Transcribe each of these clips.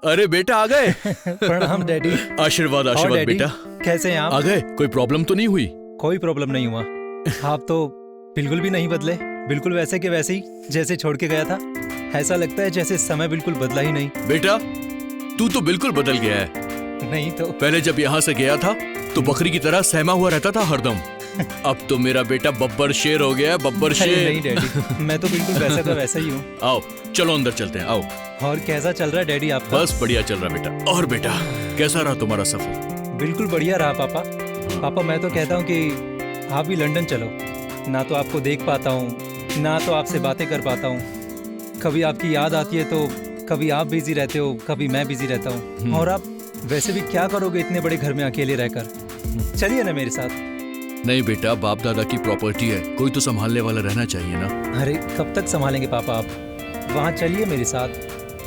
अरे बेटा आ गए। प्रणाम डैडी। आशीर्वाद और आशीर्वाद डैडी, बेटा। कैसे हैं आ आप? गए, कोई प्रॉब्लम तो नहीं हुई? कोई प्रॉब्लम नहीं हुआ। आप तो बिल्कुल भी नहीं बदले, बिल्कुल वैसे के वैसे ही जैसे छोड़ के गया था। ऐसा लगता है जैसे समय बिल्कुल बदला ही नहीं। बेटा तू तो बिल्कुल बदल गया है। नहीं तो पहले जब यहाँ से गया था तो बकरी की तरह सहमा हुआ रहता था हरदम। अब तो मेरा बेटा बब्बर शेर हो गया है, बब्बर अरे शेर। नहीं डैडी, मैं तो बिल्कुल वैसा का वैसा ही हूँ। आओ चलो अंदर चलते हैं, आओ। और कैसा चल रहा है डैडी आपका? बस बढ़िया चल रहा बेटा। और बेटा कैसा रहा तुम्हारा सफर? बिल्कुल बढ़िया रहा पापा। पापा मैं तो कहता हूँ कि आप भी लंदन चलो। ना तो आपको देख पाता हूँ, ना तो आपसे बातें कर पाता हूँ। कभी आपकी याद आती है तो कभी आप बिजी रहते हो, कभी मैं बिजी रहता हूँ। और आप वैसे भी क्या करोगे इतने बड़े घर में अकेले रहकर? चलिए ना मेरे साथ। नहीं बेटा, बाप दादा की प्रॉपर्टी है, कोई तो संभालने वाला रहना चाहिए ना। अरे कब तक संभालेंगे पापा आप? वहाँ चलिए मेरे साथ,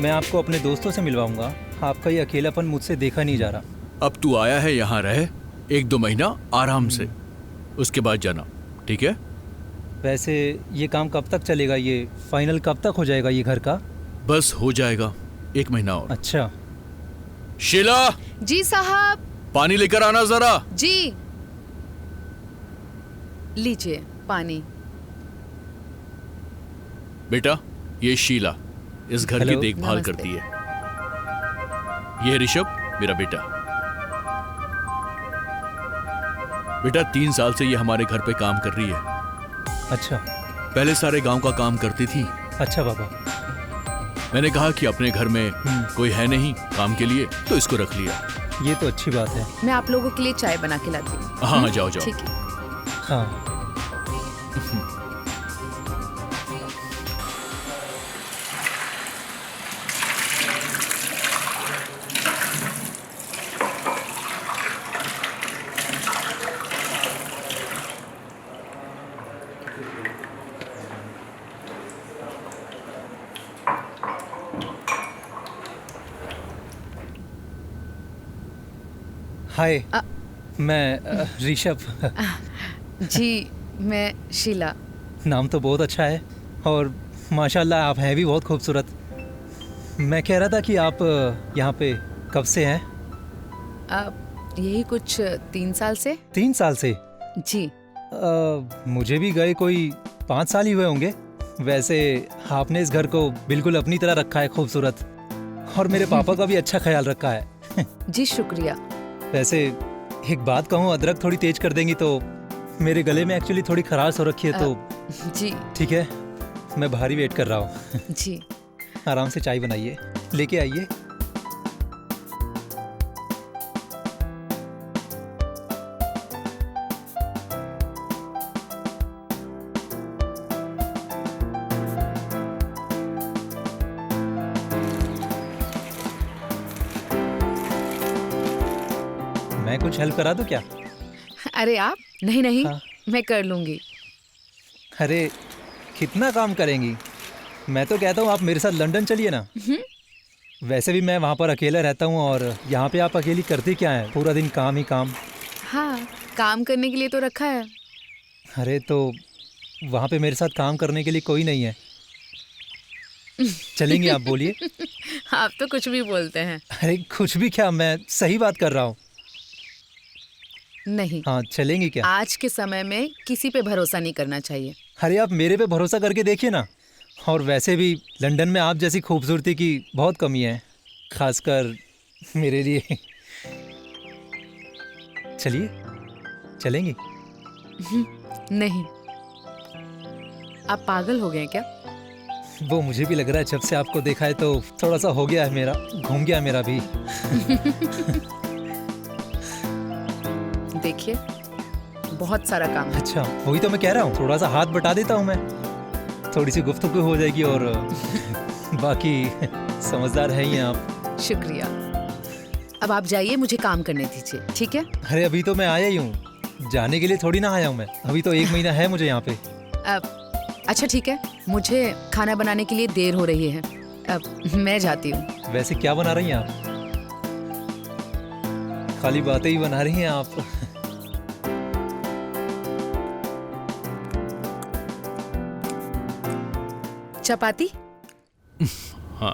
मैं आपको अपने दोस्तों से मिलवाऊंगा। आपका ये अकेलापन मुझसे देखा नहीं जा रहा। अब तू आया है यहाँ रहे 1-2 महीना आराम से, उसके बाद जाना, ठीक है? वैसे ये काम कब तक चलेगा? ये फाइनल कब तक हो जाएगा ये घर का? बस हो जाएगा 1 महीना और। अच्छा। शीला जी साहब। पानी लेकर आना जरा। जी लीजिए पानी। बेटा ये शीला इस घर की हेलो। देखभाल नमस्ते। करती है। ये ऋषभ मेरा बेटा। बेटा 3 साल से ये हमारे घर पे काम कर रही है। अच्छा। पहले सारे गांव का काम करती थी। अच्छा पापा। मैंने कहा कि अपने घर में कोई है नहीं काम के लिए, तो इसको रख लिया। ये तो अच्छी बात है। मैं आप लोगों के लिए चाय बना के लाती हूँ। हाँ जाओ जाओ। ठीक है। हाँ। हाय, मैं ऋषभ। जी मैं शीला। नाम तो बहुत अच्छा है और माशाल्लाह आप हैं भी बहुत खूबसूरत। मैं कह रहा था कि आप यहाँ पे कब से हैं? अब यही कुछ 3 साल से। 3 साल से? जी मुझे भी गए कोई 5 साल ही हुए होंगे। वैसे आपने इस घर को बिल्कुल अपनी तरह रखा है, खूबसूरत। और मेरे पापा का भी अच्छा ख्याल रखा है। जी शुक्रिया। वैसे एक बात कहूँ, अदरक थोड़ी तेज कर देंगी तो मेरे गले में एक्चुअली थोड़ी खराश हो रखी है, तो जी ठीक है, मैं बाहर ही वेट कर रहा हूँ। जी आराम से चाय बनाइए, लेके आइए। मैं कुछ हेल्प करा दूं क्या? अरे आप? नहीं नहीं हाँ। मैं कर लूंगी। अरे कितना काम करेंगी? मैं तो कहता हूँ आप मेरे साथ लंदन चलिए ना। वैसे भी मैं वहाँ पर अकेला रहता हूँ और यहाँ पे आप अकेली करती क्या है? पूरा दिन काम ही काम। हाँ काम करने के लिए तो रखा है। अरे तो वहाँ पे मेरे साथ काम करने के लिए कोई नहीं है। चलेंगे आप? बोलिए। आप तो कुछ भी बोलते हैं। अरे कुछ भी क्या, मैं सही बात कर रहा हूँ। नहीं हाँ चलेंगी क्या? आज के समय में किसी पे भरोसा नहीं करना चाहिए। अरे आप मेरे पे भरोसा करके देखिए ना। और वैसे भी लंदन में आप जैसी खूबसूरती की बहुत कमी है, खासकर मेरे लिए। चलिए, चलेंगी? नहीं आप पागल हो गए क्या? वो मुझे भी लग रहा है, जब से आपको देखा है तो थोड़ा सा हो गया है मेरा, घूम गया मेरा भी। देखिए बहुत सारा काम है। अच्छा वही तो मैं कह रहा हूँ, थोड़ा सा हाथ बटा देता हूँ मैं, थोड़ी सी गुफ्तगू हो जाएगी और बाकी समझदार है ही हैं आप। शुक्रिया। अब आप जाइए, मुझे काम करने दीजिए, ठीक है? अरे अभी तो मैं आया ही हूँ, जाने के लिए थोड़ी ना आया हूँ मैं। अभी तो 1 महीना है मुझे यहाँ पे। अच्छा ठीक है, मुझे खाना बनाने के लिए देर हो रही है, अब मैं जाती हूँ। वैसे क्या बना रही हैं आप? खाली बातें ही बना रही हैं आप। चपाती? हाँ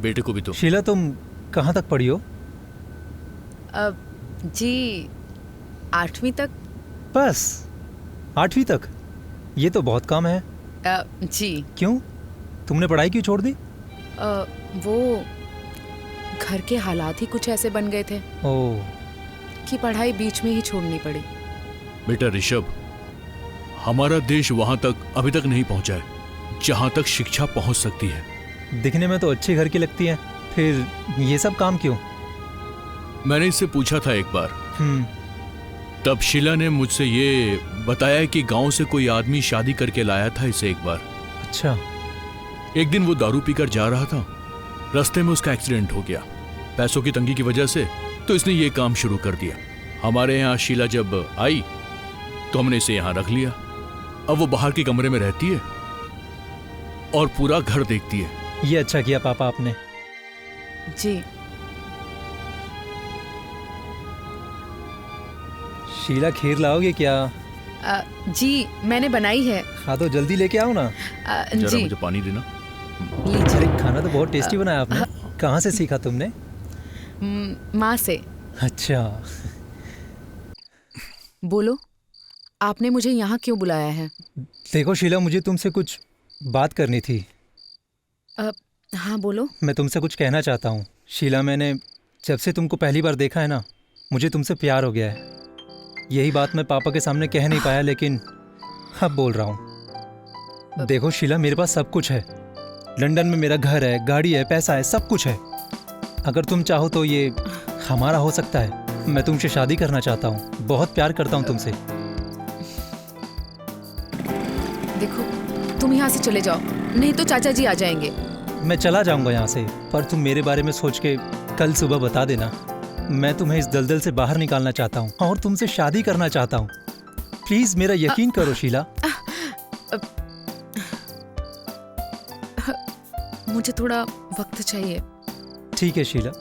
बेटे को भी तो। शीला, तुम कहाँ तक पढ़ी हो? जी 8वीं तक। बस 8वीं तक? ये तो बहुत कम है। जी। क्यों? तुमने पढ़ाई क्यों छोड़ दी? वो घर के हालात ही कुछ ऐसे बन गए थे ओह, कि पढ़ाई बीच में ही छोड़नी पड़ी। बेटा ऋषभ, हमारा देश वहां तक अभी तक नहीं पहुंचा है जहां तक शिक्षा पहुंच सकती है। दिखने में तो अच्छे घर की लगती है, फिर ये सब काम क्यों? मैंने इससे पूछा था एक बार, तब शीला ने मुझसे ये बताया कि गांव से कोई आदमी शादी करके लाया था इसे एक बार। अच्छा। एक दिन वो दारू पीकर जा रहा था, रास्ते में उसका एक्सीडेंट हो गया। पैसों की तंगी की वजह से तो इसने ये काम शुरू कर दिया। हमारे यहाँ शीला जब आई तो हमने इसे यहाँ रख लिया। अब वो बाहर के कमरे में रहती है और पूरा घर देखती है। ये अच्छा किया पापा आपने। जी। शीला, खीर लाओगे क्या? जी मैंने बनाई है। हाँ तो जल्दी लेके आओ ना। जरा जी मुझे पानी देना। लीजिए। अरे खाना तो बहुत टेस्टी बनाया आपने। कहाँ से सीखा तुमने? माँ से। अच्छा। बोलो, आपने मुझे यहाँ क्यों बुलाया है? देखो शीला, मुझे तुमसे कुछ बात करनी थी। हाँ बोलो। मैं तुमसे कुछ कहना चाहता हूँ। शीला, मैंने जब से तुमको पहली बार देखा है ना, मुझे तुमसे प्यार हो गया है। यही बात मैं पापा के सामने कह नहीं पाया, लेकिन अब बोल रहा हूँ। देखो शीला, मेरे पास सब कुछ है। लंदन में मेरा घर है, गाड़ी है, पैसा है, सब कुछ है। अगर तुम चाहो तो ये हमारा हो सकता है। मैं तुमसे शादी करना चाहता हूँ, बहुत प्यार करता हूँ तुमसे। देखो, तुम यहाँ से चले जाओ, नहीं तो चाचा जी आ जाएंगे। मैं चला जाऊँगा यहाँ से, पर तुम मेरे बारे में सोच के कल सुबह बता देना। मैं तुम्हें इस दलदल से बाहर निकालना चाहता हूँ और तुमसे शादी करना चाहता हूँ। प्लीज मेरा यकीन करो शीला। मुझे थोड़ा वक्त चाहिए। ठीक है शीला।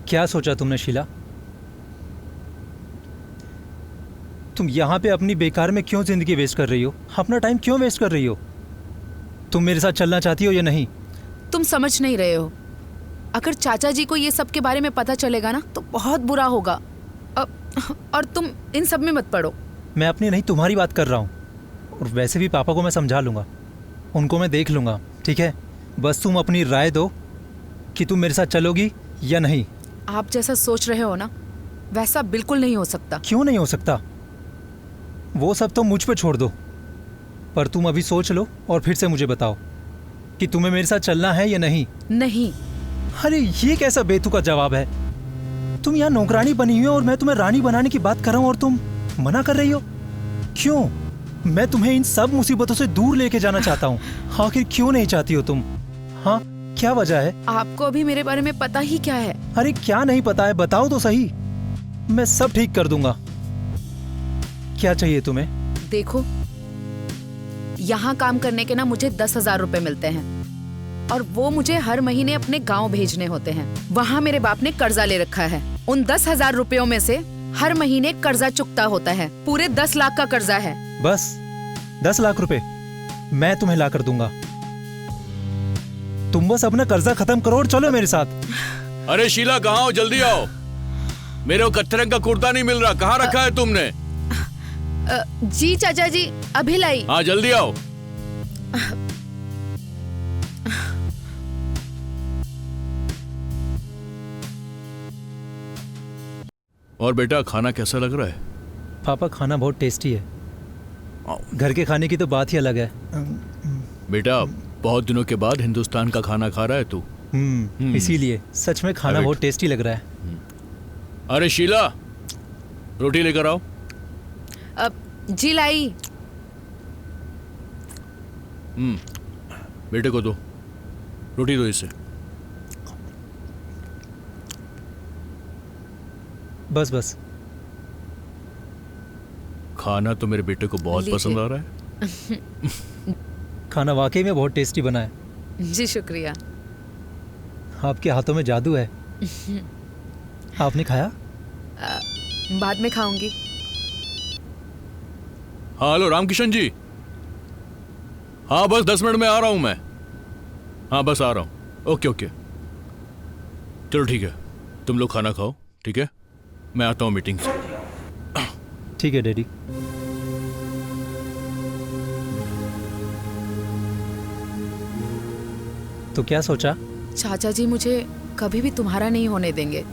क्या सोचा तुमने शीला? तुम यहाँ पे अपनी बेकार में क्यों जिंदगी वेस्ट कर रही हो? अपना टाइम क्यों वेस्ट कर रही हो? तुम मेरे साथ चलना चाहती हो या नहीं? तुम समझ नहीं रहे हो। अगर चाचा जी को ये सब के बारे में पता चलेगा ना तो बहुत बुरा होगा। और तुम इन सब में मत पड़ो। मैं अपनी नहीं तुम्हारी बात कर रहा हूँ। और वैसे भी पापा को मैं समझा लूँगा, उनको मैं देख लूँगा, ठीक है? बस तुम अपनी राय दो कि तुम मेरे साथ चलोगी या नहीं। आप जैसा सोच रहे हो ना, वैसा बिल्कुल नहीं हो सकता। क्यों नहीं हो सकता? वो सब तो मुझ पे छोड़ दो, पर तुम अभी सोच लो और फिर से मुझे बताओ कि तुम्हें मेरे साथ चलना है या नहीं। नहीं। अरे ये कैसा बेतुका जवाब है? तुम यहाँ नौकरानी बनी हुई हो और मैं तुम्हें रानी बनाने की बात कर रहा हूँ और तुम मना कर रही हो। क्यों? मैं तुम्हें इन सब मुसीबतों से दूर लेके जाना चाहता हूँ। आखिर क्यों नहीं चाहती हो तुम? हाँ, क्या वजह है? आपको अभी मेरे बारे में पता ही क्या है? अरे क्या नहीं पता है, बताओ तो सही। मैं सब ठीक कर दूंगा। क्या चाहिए तुम्हें? देखो, यहाँ काम करने के ना मुझे 10,000 रुपए मिलते हैं और वो मुझे हर महीने अपने गांव भेजने होते हैं। वहाँ मेरे बाप ने कर्जा ले रखा है। उन 10,000 रुपयों में से हर महीने कर्जा चुकता होता है। पूरे 10 लाख का कर्जा है। बस 10 लाख रुपए मैं तुम्हें ला कर दूंगा। तुम बस अपना कर्जा खत्म करो और चलो मेरे साथ। अरे शीला कहाँ हो, जल्दी आओ। मेरे को कत्थे रंग का कुर्ता नहीं मिल रहा, कहाँ रखा है तुमने? जी चाचा जी, अभी लाई। हाँ जल्दी आओ। और बेटा खाना कैसा लग रहा है? पापा खाना बहुत टेस्टी है, घर के खाने की तो बात ही अलग है। बेटा बहुत दिनों के बाद हिंदुस्तान का खाना खा रहा है तू। इसीलिए सच में खाना अरे बहुत टेस्टी लग रहा है। अरे शीला रोटी लेकर आओ। जी लाई। बेटे को दो रोटी, दो इसे। बस बस। खाना तो मेरे बेटे को बहुत लीजिए। पसंद आ रहा है। खाना वाकई में बहुत टेस्टी बना है। जी शुक्रिया। आपके हाथों में जादू है। आपने खाया? बाद में खाऊंगी। हाँ हेलो रामकिशन जी। हाँ बस 10 मिनट में आ रहा हूँ मैं। हाँ बस आ रहा हूँ। ओके ओके चलो ठीक है, तुम लोग खाना खाओ, ठीक है? मैं आता हूँ मीटिंग से। ठीक है डैडी। तो क्या सोचा? चाचा जी मुझे कभी भी तुम्हारा नहीं होने देंगे।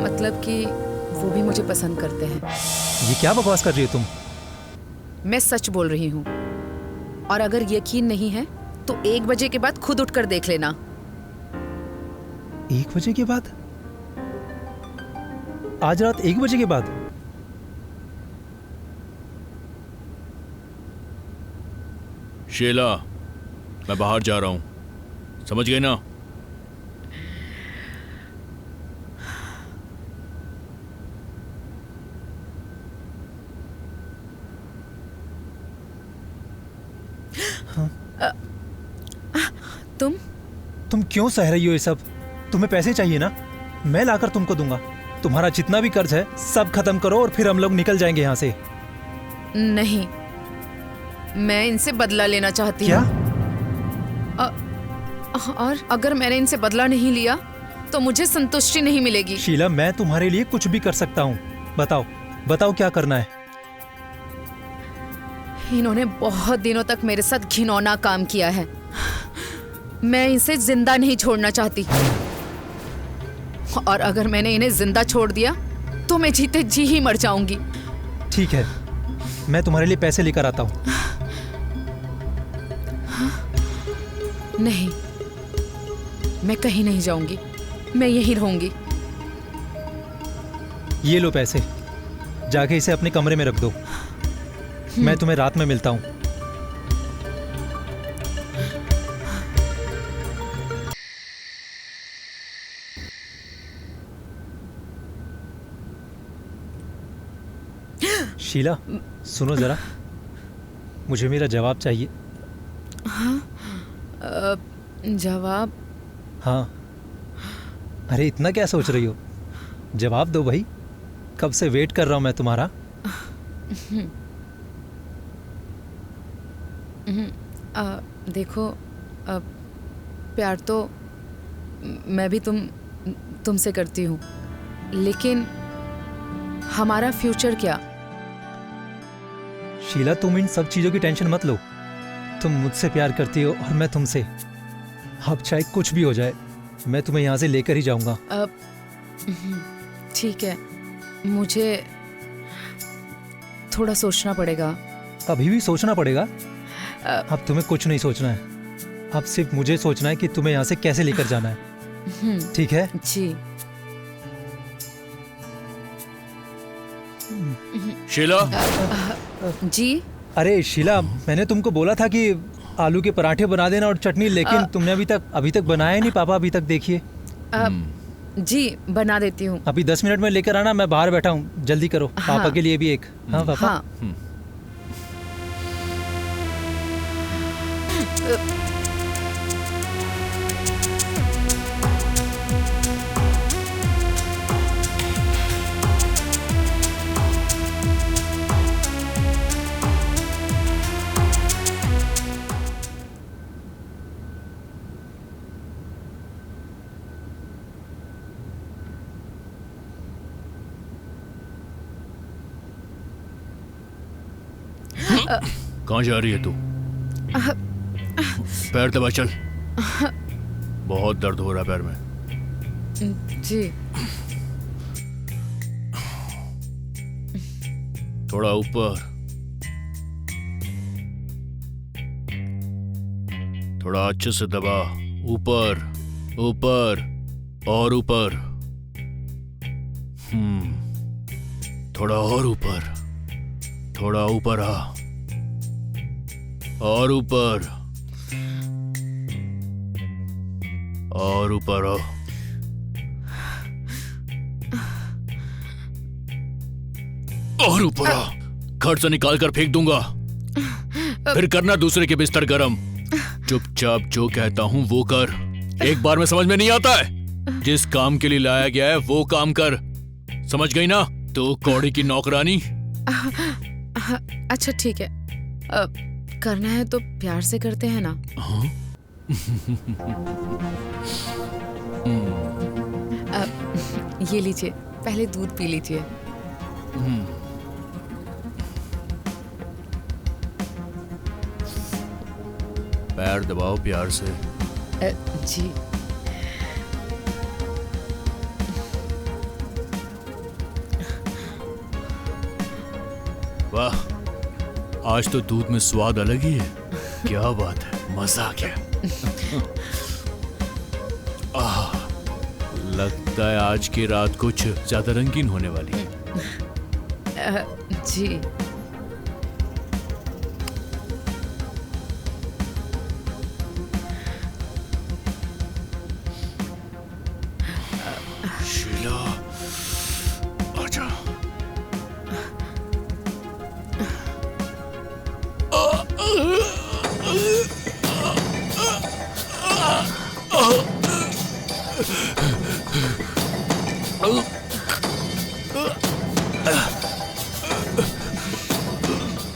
मतलब कि वो भी मुझे पसंद करते हैं। ये क्या बकवास कर रही हो तुम? मैं सच बोल रही हूँ, और अगर यकीन नहीं है तो 1 बजे के बाद खुद उठकर देख लेना। 1 बजे के बाद? आज रात 1 बजे के बाद? शीला मैं बाहर जा रहा हूँ, समझ गए ना? तुम क्यों सह रही हो ये सब? तुम्हें पैसे चाहिए ना? मैं लाकर तुमको दूंगा। तुम्हारा जितना भी कर्ज है सब खत्म करो और फिर हम लोग निकल जाएंगे यहाँ से। नहीं, मैं इनसे बदला लेना चाहती क्या? हूँ। और अगर मैंने इनसे बदला नहीं लिया तो मुझे संतुष्टि नहीं मिलेगी। शीला मैं तुम्हारे लिए कुछ भी कर सकता हूँ। बताओ बताओ क्या करना है? इन्होंने बहुत दिनों तक मेरे साथ घिनौना काम किया है। मैं इसे जिंदा नहीं छोड़ना चाहती, और अगर मैंने इन्हें जिंदा छोड़ दिया तो मैं जीते जी ही मर जाऊंगी। ठीक है, मैं तुम्हारे लिए पैसे लेकर आता हूँ। नहीं, मैं कहीं नहीं जाऊंगी, मैं यहीं रहूंगी। ये लो पैसे, जाके इसे अपने कमरे में रख दो। मैं तुम्हें रात में मिलता हूँ। शीला सुनो जरा, मुझे मेरा जवाब चाहिए। जवाब? हाँ। अरे इतना क्या सोच रही हो? जवाब दो भाई, कब से वेट कर रहा हूं मैं तुम्हारा। देखो, प्यार तो मैं भी तुमसे करती हूँ, लेकिन हमारा फ्यूचर क्या? शीला तुम इन सब चीजों की टेंशन मत लो। तुम मुझसे प्यार करती हो और मैं तुमसे। अब चाहे कुछ भी हो जाए, मैं तुम्हें यहाँ से लेकर ही जाऊंगा। ठीक है, मुझे थोड़ा सोचना पड़ेगा। अभी भी सोचना पड़ेगा? अब तुम्हें कुछ नहीं सोचना है, अब सिर्फ मुझे सोचना है कि तुम्हें यहाँ से कैसे लेकर जाना है। ठीक है? जी। शीला। जी। अरे शीला, मैंने तुमको बोला था कि आलू के पराठे बना देना और चटनी, लेकिन तुमने अभी तक बनाया नहीं। पापा अभी तक देखिए। जी बना देती हूँ। अभी 10 मिनट में लेकर आना, मैं बाहर बैठा हूँ, जल्दी करो। हाँ। पापा के लिए भी एक। हाँ पापा। हाँ। कहाँ जा रही है तू? पैर दबा चल। बहुत दर्द हो रहा है पैर में। जी। थोड़ा ऊपर, थोड़ा अच्छे से दबा। ऊपर, ऊपर और ऊपर। थोड़ा और ऊपर, थोड़ा ऊपर आ, और ऊपर, और ऊपर आ। और ऊपर आ। खर्च निकाल कर फेंक दूंगा, फिर करना दूसरे के बिस्तर गरम। चुपचाप जो कहता हूं वो कर। एक बार में समझ में नहीं आता है? जिस काम के लिए लाया गया है वो काम कर, समझ गई ना? तो कौड़ी की नौकरानी। अच्छा ठीक है, करना है तो प्यार से करते हैं ना। ये लीजिए, पहले दूध पी लीजिए। पैर दबाओ प्यार से। जी। वाह, आज तो दूध में स्वाद अलग ही है। क्या बात है, मजा आ गया। लगता है आज की रात कुछ ज्यादा रंगीन होने वाली है। जी। शीला, आजा।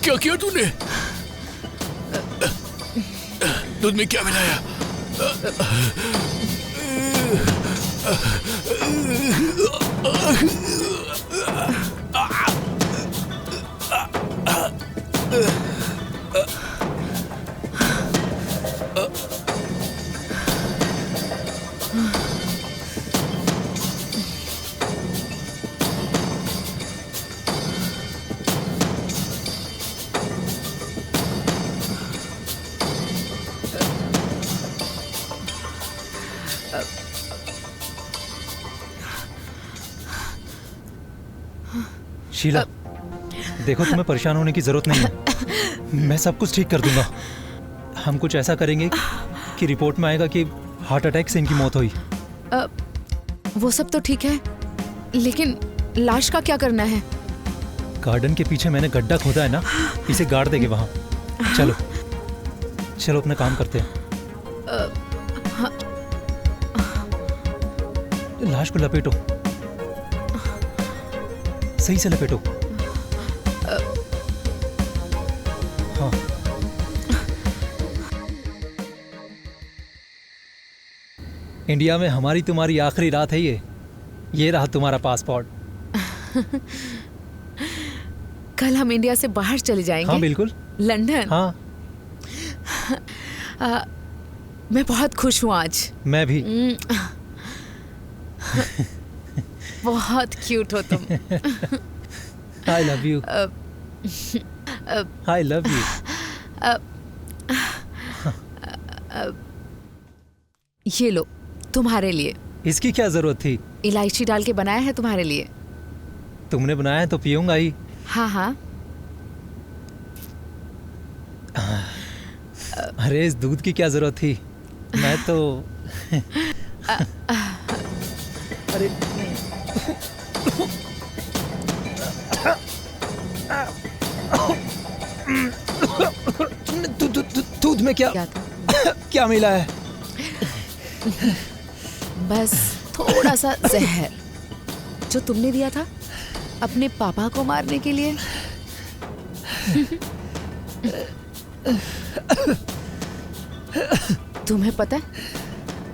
क्या किया तूने? दूध में क्या मिलाया? शीला, देखो तुम्हें परेशान होने की जरूरत नहीं है। मैं सब कुछ ठीक कर दूंगा। हम कुछ ऐसा करेंगे कि रिपोर्ट में आएगा कि हार्ट अटैक से इनकी मौत हुई। वो सब तो ठीक है, लेकिन लाश का क्या करना है? गार्डन के पीछे मैंने गड्ढा खोदा है ना, इसे गाड़ देंगे वहां। चलो चलो अपना काम करते हैं। लाश को लपेटो, सही से लपेटो। हाँ। इंडिया में हमारी तुम्हारी आखिरी रात है ये रहा तुम्हारा पासपोर्ट। कल हम इंडिया से बाहर चले जाएंगे। हाँ बिल्कुल। लंदन। हाँ। मैं बहुत खुश हूँ आज। मैं भी। बहुत क्यूट हो तुम। I love you. I love you. ये लो, तुम्हारे लिए। इसकी क्या जरूरत थी? इलायची डाल के बनाया है तुम्हारे लिए। तुमने बनाया है तो पीऊंगा ही। हाँ हाँ। अरे इस दूध की क्या जरूरत थी? मैं तो अरे दूध में क्या था? क्या मिला है? बस थोड़ा सा जहर जो तुमने दिया था अपने पापा को मारने के लिए। तुम्हें पता है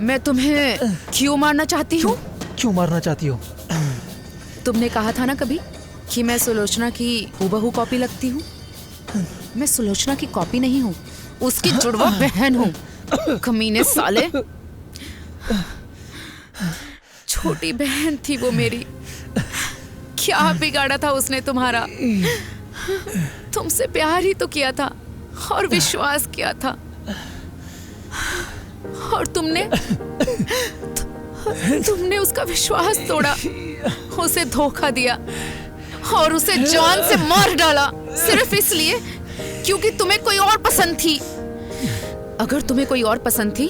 मैं तुम्हें क्यों मारना चाहती हूँ? क्यों मारना चाहती हो? तुमने कहा था ना कभी कि मैं सुलोचना की हूबहू कॉपी लगती हूँ। मैं सुलोचना की कॉपी नहीं हूँ, उसकी जुड़वा बहन हूँ। कमीने साले, छोटी बहन थी वो मेरी। क्या बिगाड़ा था उसने तुम्हारा? तुमसे प्यार ही तो किया था और विश्वास किया था, और तुमने उसका विश्वास तोड़ा, उसे धोखा दिया और उसे जान से मार डाला, सिर्फ इसलिए क्योंकि तुम्हें कोई और पसंद थी। अगर तुम्हें कोई और पसंद थी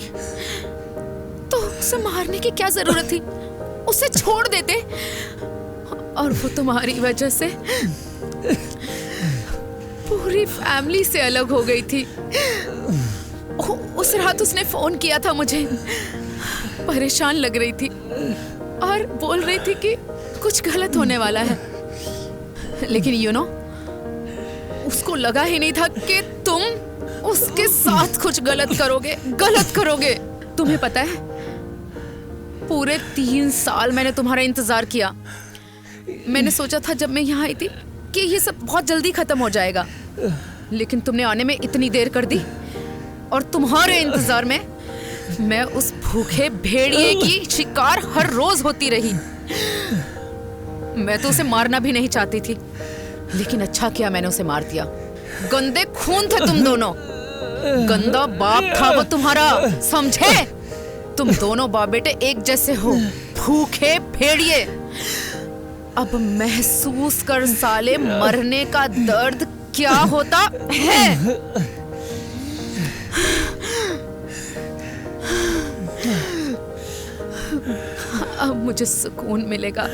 तो उसे मारने की क्या जरूरत थी? उसे छोड़ देते। और वो तुम्हारी वजह से पूरी फैमिली से अलग हो गई थी। उस रात उसने फोन किया था मुझे, परेशान लग रही थी और बोल रही थी कि कुछ गलत होने वाला है, लेकिन उसको लगा ही नहीं था कि तुम उसके साथ कुछ गलत करोगे। तुम्हें पता है, पूरे 3 साल मैंने तुम्हारा इंतजार किया। मैंने सोचा था जब मैं यहाँ आई थी कि ये सब बहुत जल्दी खत्म हो जाएगा, लेकिन तुमने आने में इतनी देर कर दी, और तुम्हारे इंतजार में मैं उस भूखे भेड़िए की शिकार हर रोज होती रही। मैं तो उसे मारना भी नहीं चाहती थी, लेकिन अच्छा किया मैंने उसे मार दिया। गंदे खून थे तुम दोनों, गंदा बाप था वो तुम्हारा, समझे? तुम दोनों बाप बेटे एक जैसे हो, भूखे भेड़िए। अब महसूस कर साले, मरने का दर्द क्या होता है। अब मुझे सुकून मिलेगा।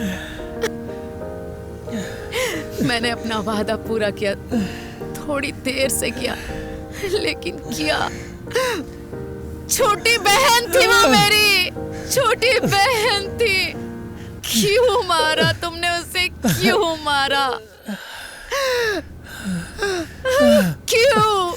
मैंने अपना वादा पूरा किया, थोड़ी देर से किया, लेकिन किया। छोटी बहन थी वो मेरी, छोटी बहन थी। क्यों मारा तुमने उसे? क्यों मारा? क्यों?